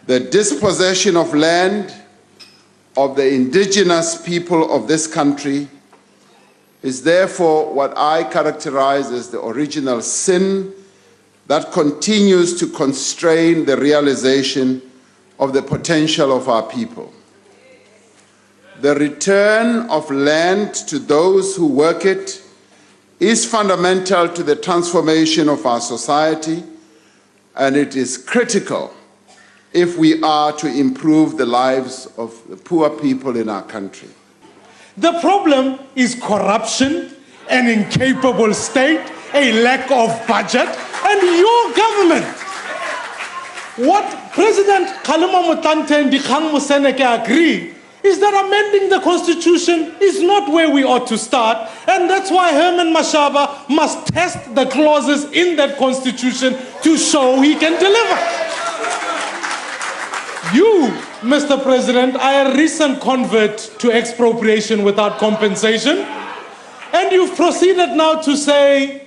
The dispossession of land of the indigenous people of this country is therefore what I characterize as the original sin that continues to constrain the realization of the potential of our people. The return of land to those who work it is fundamental to the transformation of our society, and it is critical if we are to improve the lives of the poor people in our country. The problem is corruption, an incapable state, a lack of budget, and your government. What President Kgalema Motlanthe and Dikgang Moseneke agree is that amending the Constitution is not where we ought to start, and that's why Herman Mashaba must test the clauses in that Constitution to show he can deliver. You, Mr. President, are a recent convert to expropriation without compensation, and you've proceeded now to say,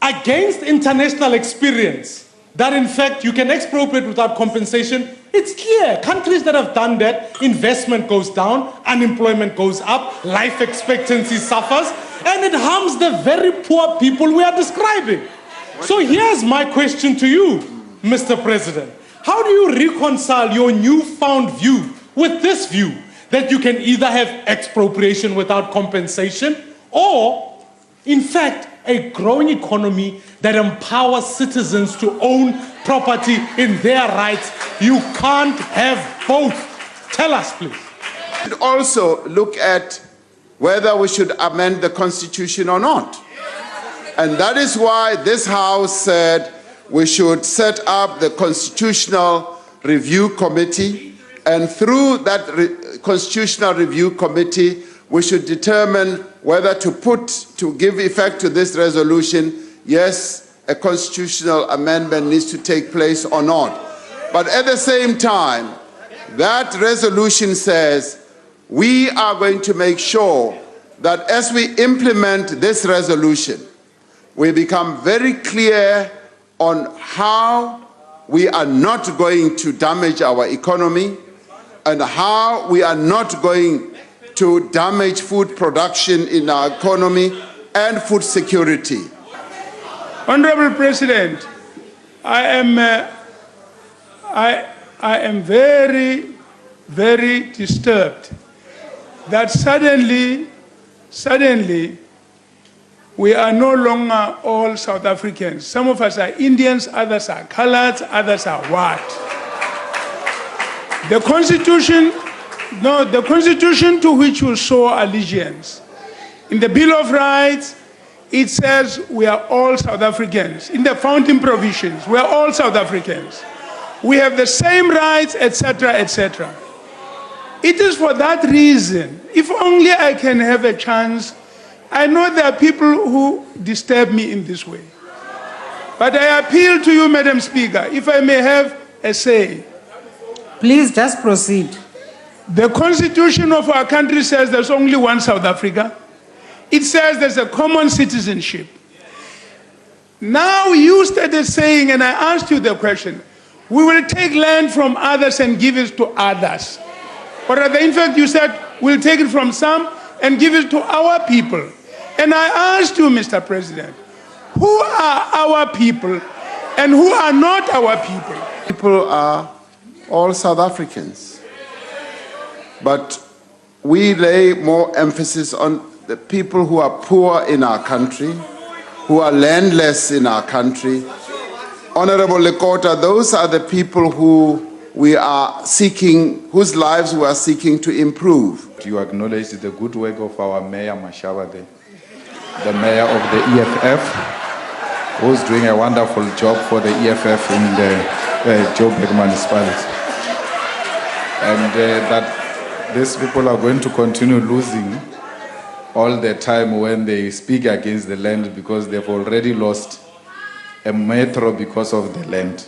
against international experience, that in fact you can expropriate without compensation. It's clear, countries that have done that, investment goes down, unemployment goes up, life expectancy suffers, and it harms the very poor people we are describing. So here's my question to you, Mr. President. How do you reconcile your newfound view with this view that you can either have expropriation without compensation or, in fact, a growing economy that empowers citizens to own property in their rights? You can't have both. Tell us, please. We should also look at whether we should amend the Constitution or not. And that is why this House said we should set up the Constitutional Review Committee, and through that Constitutional Review Committee, we should determine whether to give effect to this resolution, yes, a constitutional amendment needs to take place or not. But at the same time, that resolution says we are going to make sure that as we implement this resolution, we become very clear on how we are not going to damage our economy and how we are not going to damage food production in our economy and food security. Honorable President, I am very, very disturbed that suddenly we are no longer all South Africans. Some of us are Indians, others are colored, others are what? The Constitution to which we show allegiance. In the Bill of Rights, it says we are all South Africans. In the founding provisions, we are all South Africans. We have the same rights, etc., etc. It is for that reason, if only I can have a chance. I know there are people who disturb me in this way. But I appeal to you, Madam Speaker, if I may have a say. Please just proceed. The Constitution of our country says there's only one South Africa. It says there's a common citizenship. Now you started saying, and I asked you the question, we will take land from others and give it to others. Or rather, in fact, you said we'll take it from some and give it to our people. And I asked you, Mr. President, who are our people and who are not our people? People are all South Africans. But we lay more emphasis on the people who are poor in our country, who are landless in our country. Honorable Lekota, those are the people who we are seeking, whose lives we are seeking to improve. You acknowledge the good work of our Mayor Mashaba, the Mayor of the EFF, who's doing a wonderful job for the EFF in the Joburg municipality. And that these people are going to continue losing all the time when they speak against the land because they've already lost a metro because of the land.